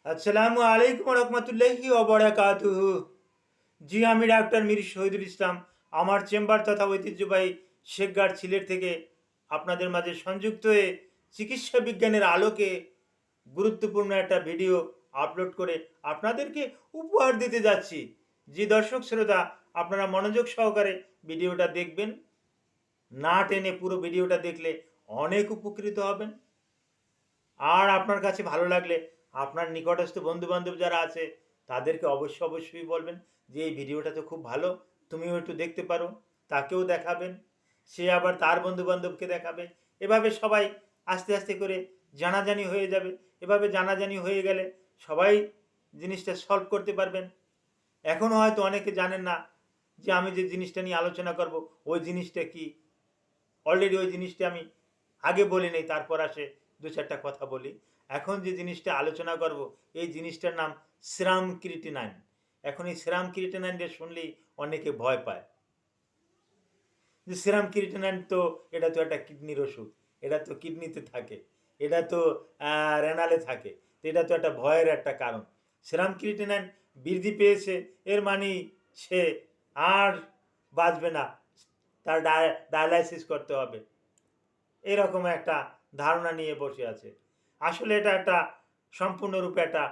আসসালামু আলাইকুম রহমতুল্লাহি ওবরাকাতুহু। জি, আমি ডাক্তার মীর শহীদুল ইসলাম। আমার চেম্বার তথা ঐতিহ্যবাহী শেখগাঁড় সিলেট থেকে আপনাদের মাঝে সংযুক্ত হয়ে চিকিৎসা বিজ্ঞানের আলোকে গুরুত্বপূর্ণ একটা ভিডিও আপলোড করে আপনাদেরকে উপহার দিতে যাচ্ছি। জি দর্শক শ্রোতা, আপনারা মনোযোগ সহকারে ভিডিওটা দেখবেন, না টেনে পুরো ভিডিওটা দেখলে অনেক উপকৃত হবেন। আর আপনার কাছে ভালো লাগলে আপনার নিকটস্থ বন্ধুবান্ধব যারা আছে তাদেরকে অবশ্যই বলবেন যে এই ভিডিওটা তো খুব ভালো, তুমিও একটু দেখতে পারো, তাকেও দেখাবেন, সে আবার তার বন্ধুবান্ধবকে দেখাবে। এভাবে সবাই আস্তে আস্তে করে জানাজানি হয়ে যাবে। এভাবে জানাজানি হয়ে গেলে সবাই জিনিসটা সলভ করতে পারবেন। এখনও হয়তো অনেকে জানেন না যে আমি যে জিনিসটা নিয়ে আলোচনা করব ওই জিনিসটা কি। অলরেডি ওই জিনিসটা আমি আগে বলি নেই, তারপর আসে দু চারটা কথা বলি। এখন যে জিনিসটা আলোচনা করব এই জিনিসটার নাম সেরাম ক্রিয়েটিনাইন। এখন এই সেরাম ক্রিয়েটিনাইনটা শুনলেই অনেকে ভয় পায় যে সেরাম ক্রিয়েটিনাইন তো এটা তো একটা কিডনির ওষুধ, এটা তো কিডনিতে থাকে, এটা তো রেনালে থাকে, তো এটা তো একটা ভয়ের একটা কারণ। সেরাম ক্রিয়েটিনাইন বৃদ্ধি পেয়েছে এর মানে সে আর বাঁচবে না, তার ডায়ালাইসিস করতে হবে, এরকম একটা ধারণা নিয়ে বসে আছে। আসলে এটা একটা সম্পূর্ণরূপে একটা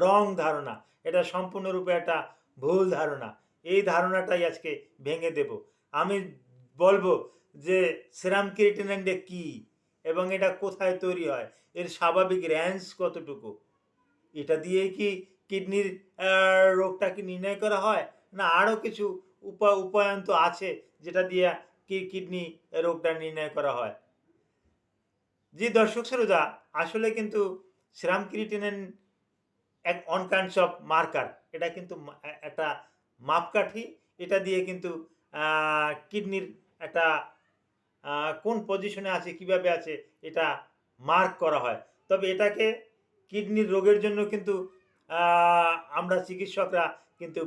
রং ধারণা, এটা সম্পূর্ণরূপে একটা ভুল ধারণা। এই ধারণাটাই আজকে ভেঙে দেব। আমি বলবো যে সেরাম ক্রিয়েটিনিনটা কী এবং এটা কোথায় তৈরি হয়, এর স্বাভাবিক রেঞ্জ কতটুকু, এটা দিয়েই কি কিডনির রোগটা কি নির্ণয় করা হয়, না আরও কিছু উপায়ন তো আছে যেটা দিয়ে কিডনি রোগটা নির্ণয় করা হয়। জি দর্শক শ্রোতা, আসলে কিন্তু সেরাম ক্রিয়েটিনিন এক অন কাইন্ডস অফ মার্কার, এটা কিন্তু একটা মাপকাঠি। এটা দিয়ে কিন্তু কিডনির একটা কোন পজিশনে আছে, কিভাবে আছে, এটা মার্ক করা হয়। তবে এটাকে কিডনির রোগের জন্য কিন্তু আমরা চিকিৎসকরা কিন্তু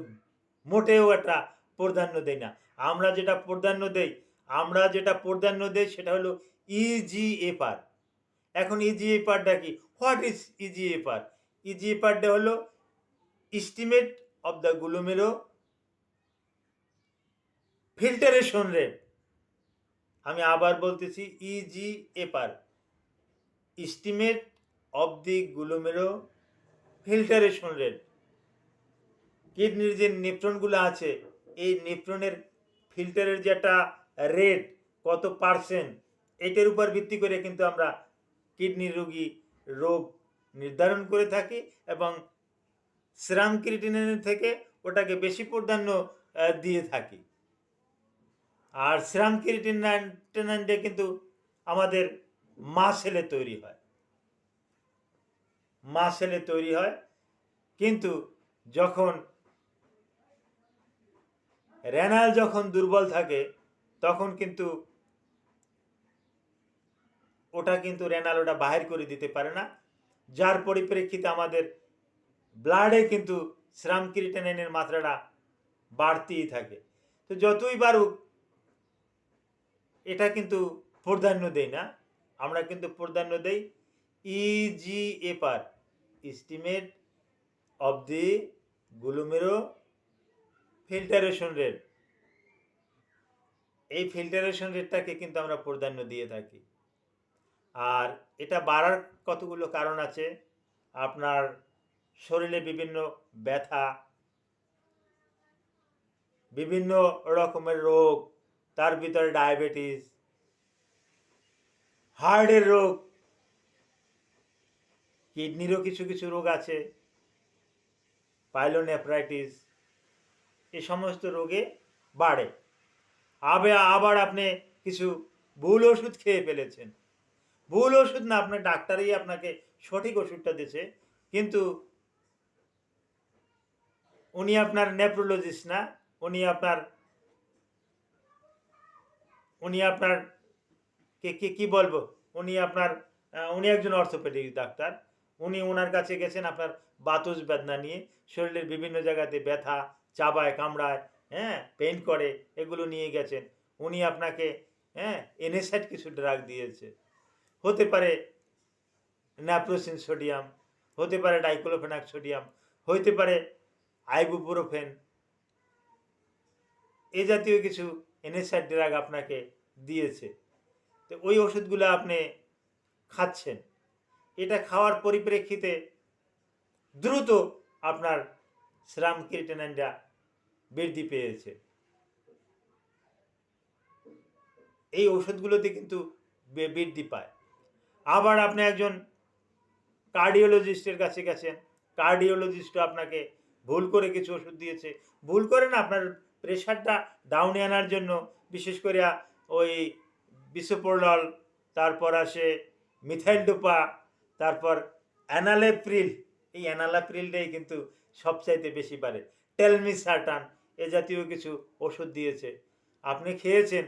মোটেও একটা প্রাধান্য দেই না। আমরা যেটা প্রাধান্য দেই সেটা হলো ইজিএফআর। এখন ইজিএফআরটা কি? What is eGFR? ইজিএফআরটা হলো estimate of the glomerular filtration rate. আমি আবার বলতেছি, eGFR, estimate of the glomerular filtration rate. কিডনির যে নেফ্রনগুলো আছে এই নেফ্রনের ফিল্টারের যে একটা রেট, কত পার্সেন্ট, এটার উপর ভিত্তি করে কিন্তু আমরা কিডনির রোগ নির্ধারণ করে থাকি এবং সেরাম ক্রিয়েটিনিনের থেকে ওটাকে বেশি প্রাধান্য দিয়ে থাকি। আর সেরাম ক্রিয়েটিনিনটা কিন্তু আমাদের মাসেলে তৈরি হয় কিন্তু যখন রেনাল যখন দুর্বল থাকে তখন কিন্তু রেনাল ওটা বাহির করে দিতে পারে না, যার পরিপ্রেক্ষিতে আমাদের ব্লাডে কিন্তু সেরাম ক্রিয়েটিনিনের মাত্রাটা বাড়তেই থাকে। তো যতই বাড়ুক এটা কিন্তু প্রাধান্য দেই না, আমরা কিন্তু প্রাধান্য দেই eGFR, estimate of the glomerular filtration rate. এই ফিল্টারেশন রেটটাকে কিন্তু আমরা প্রাধান্য দিয়ে থাকি। আর এটা বাড়ার কতগুলো কারণ আছে। আপনার শরীরে বিভিন্ন ব্যথা, বিভিন্ন রকমের রোগ, তার ভিতরে ডায়াবেটিস, হার্টের রোগ, কিডনিরও কিছু কিছু রোগ আছে, পাইলোনেফ্রাইটিস, এই সমস্ত রোগে বাড়ে। আবার আপনি কিছু ভুল ওষুধ খেয়ে ফেলেছেন, ভুল ওষুধ না, আপনার ডাক্তারই আপনাকে সঠিক ওষুধটা দিয়েছে, কিন্তু উনি আপনার নেফ্রোলজিস্ট না, উনি আপনার উনি আপনার কি বলবো, উনি একজন অর্থোপেডিক ডাক্তার। ওনার কাছে গেছেন আপনার বাতজ বেদনা নিয়ে, শরীরের বিভিন্ন জায়গাতে ব্যথা, চাবায় কামড়ায়, হ্যাঁ পেইন করে, এগুলো নিয়ে গেছেন। উনি আপনাকে এনএসআইড কিছু ড্রাগ দিয়েছে, হতে পারে ন্যাপ্রোসিন সোডিয়াম, হতে পারে ডাইক্লোফেনাক সোডিয়াম, হতে পারে আইবুপ্রোফেন, এ জাতীয় কিছু NSAID ড্রাগ আপনাকে দিয়েছে। তো ওই ওষুধগুলো আপনি খাচ্ছেন। এটা খাওয়ার পরিপ্রেক্ষিতে দ্রুত আপনার সেরাম ক্রিয়েটিনিনটা বৃদ্ধি পেয়েছে। এই ওষুধগুলোতে কিন্তু বৃদ্ধি পায়। আবার আপনি একজন কার্ডিওলজিস্টের কাছে গেছেন, কার্ডিওলজিস্টও আপনাকে ভুল করে কিছু ওষুধ দিয়েছে। ভুল করে না, আপনার প্রেশারটা ডাউনে আনার জন্য বিশেষ করে ওই বিসোপ্রোলল, তারপর আসে মিথাইলডোপা, তারপর অ্যানালেপ্রিল। এই অ্যানালেপ্রিলটাই কিন্তু সবচাইতে বেশি পারে। টেলমিসার্টান, এ জাতীয় কিছু ওষুধ দিয়েছে, আপনি খেয়েছেন,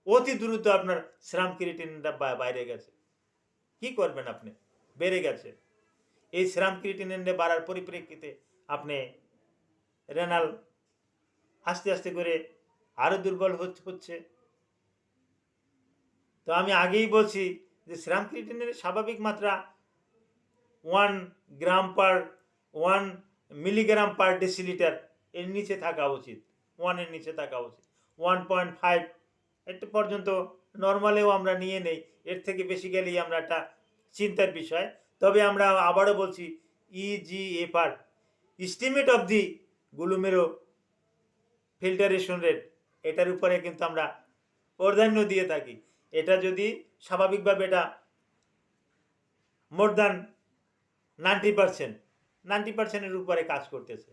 অতি দ্রুত আপনার সেরাম ক্রিয়েটিনিনটা বাইরে গেছে। কি করবেন আপনি? বেড়ে গেছে। এই সেরাম ক্রিয়েটিনিনটা বাড়ার পরিপ্রেক্ষিতে আপনি রেনাল আস্তে আস্তে করে আরও দুর্বল হচ্ছে। তো আমি আগেই বলছি যে সেরাম ক্রিয়েটিনিনের স্বাভাবিক মাত্রা 1 গ্রাম পার 1 মিলিগ্রাম পার ডেসিলিটার এর নিচে থাকা উচিত, 1 এর নিচে থাকা উচিত। 1.5 একটু পর্যন্ত নর্মালেও আমরা নিয়ে নেই, এর থেকে বেশি গেলেই আমরা একটা চিন্তার বিষয়। তবে আমরা আবারও বলছি, EGFR, estimate of the glomerular filtration rate, এটার উপরে কিন্তু আমরা প্রাধান্য দিয়ে থাকি। এটা যদি স্বাভাবিকভাবে এটা মোর দ্যান 90%-90%-এর উপরে কাজ করতেছে,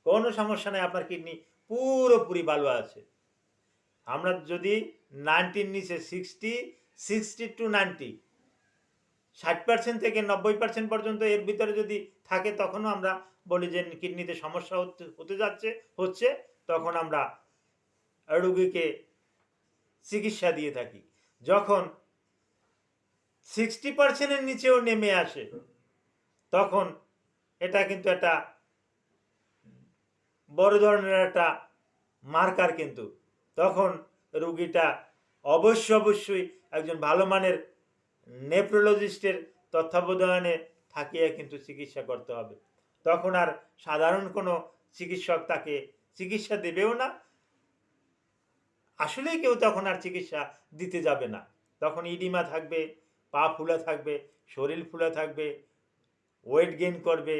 কোনো সমস্যা নেই, আপনার কিডনি পুরোপুরি ভালো আছে। আমরা যদি 90-র নিচে 60 to 90, 60% থেকে 90% পর্যন্ত এর ভিতরে যদি থাকে, তখনও আমরা বলি যে কিডনিতে সমস্যা হতে হচ্ছে, তখন আমরা রোগীকে চিকিৎসা দিয়ে থাকি। যখন 60%-এর নিচেও নেমে আসে, তখন এটা কিন্তু একটা বড় ধরনের একটা মার্কার। কিন্তু তখন রোগীটা অবশ্যই একজন ভালো মানের নেফ্রোলজিস্টের তত্ত্বাবধানে থাকিয়ে কিন্তু চিকিৎসা করতে হবে। তখন আর সাধারণ কোনো চিকিৎসক তাকে চিকিৎসা দেবেও না, আসলেই কেউ তখন আর চিকিৎসা দিতে যাবে না। তখন ইডিমা থাকবে, পা ফুলা থাকবে, শরীর ফুলা থাকবে, ওয়েট গেইন করবে,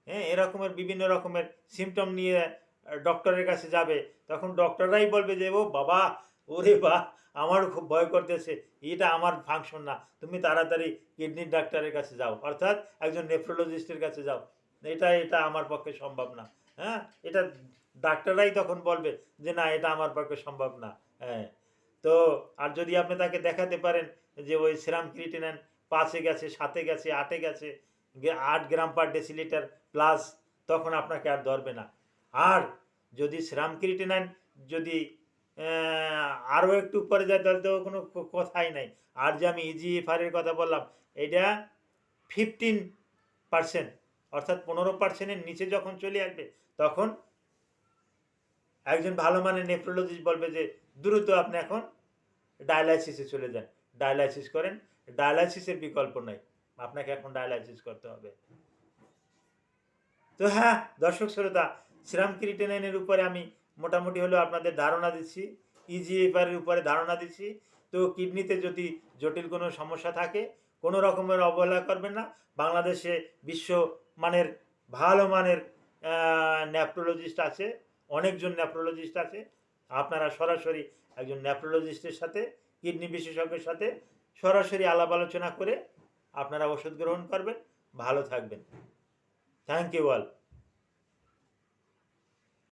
হ্যাঁ, এরকমের বিভিন্ন রকমের সিমটম নিয়ে ডক্টরের কাছে যাবে। তখন ডক্টররাই বলবে যে ও বাবা, ওরে বাহ, আমারও খুব ভয় করতেছে, এটা আমার ফাংশন না, তুমি তাড়াতাড়ি কিডনির ডাক্তারের কাছে যাও, অর্থাৎ একজন নেফ্রোলজিস্টের কাছে যাও, এটা আমার পক্ষে সম্ভব না। হ্যাঁ, এটা ডাক্তাররাই তখন বলবে যে না, এটা আমার পক্ষে সম্ভব না। হ্যাঁ, তো আর যদি আপনি তাকে দেখাতে পারেন যে ওই সেরাম ক্রিয়েটিনিন 5-এ গেছে, 7-এ গেছে, 8-এ গেছে, 8 গ্রাম পার ডেসিলিটার প্লাস, তখন আপনাকে আর ধরবে না। আর যদি সেরাম ক্রিয়েটিনিন যদি আরও একটু উপরে যায়, তাহলে তো কোনো কথাই নাই। আর যে আমি EGFR এর কথা বললাম, এটা 15%, অর্থাৎ 15%-এর নিচে যখন চলে আসবে, তখন একজন ভালো মানের নেফ্রোলজিস্ট বলবে যে দ্রুত আপনি এখন ডায়ালাইসিসে চলে যান, ডায়ালাইসিস করেন। ডায়ালাইসিসের বিকল্প নাই, আপনাকে এখন ডায়ালাইসিস করতে হবে। তো হ্যাঁ দর্শক শ্রোতা, সেরাম ক্রিয়েটিনিনের উপরে আমি মোটামুটি হলেও আপনাদের ধারণা দিচ্ছি, EGFR এর উপরে ধারণা দিচ্ছি। তো কিডনিতে যদি জটিল কোনো সমস্যা থাকে, কোনো রকমের অবহেলা করবেন না। বাংলাদেশে বিশ্ব মানের ভালো মানের নেফ্রোলজিস্ট আছে, অনেকজন নেফ্রোলজিস্ট আছে। আপনারা সরাসরি একজন নেফ্রোলজিস্টের সাথে, কিডনি বিশেষজ্ঞের সাথে সরাসরি আলাপ আলোচনা করে আপনারা ওষুধ গ্রহণ করবেন, ভালো থাকবেন। Thank you all.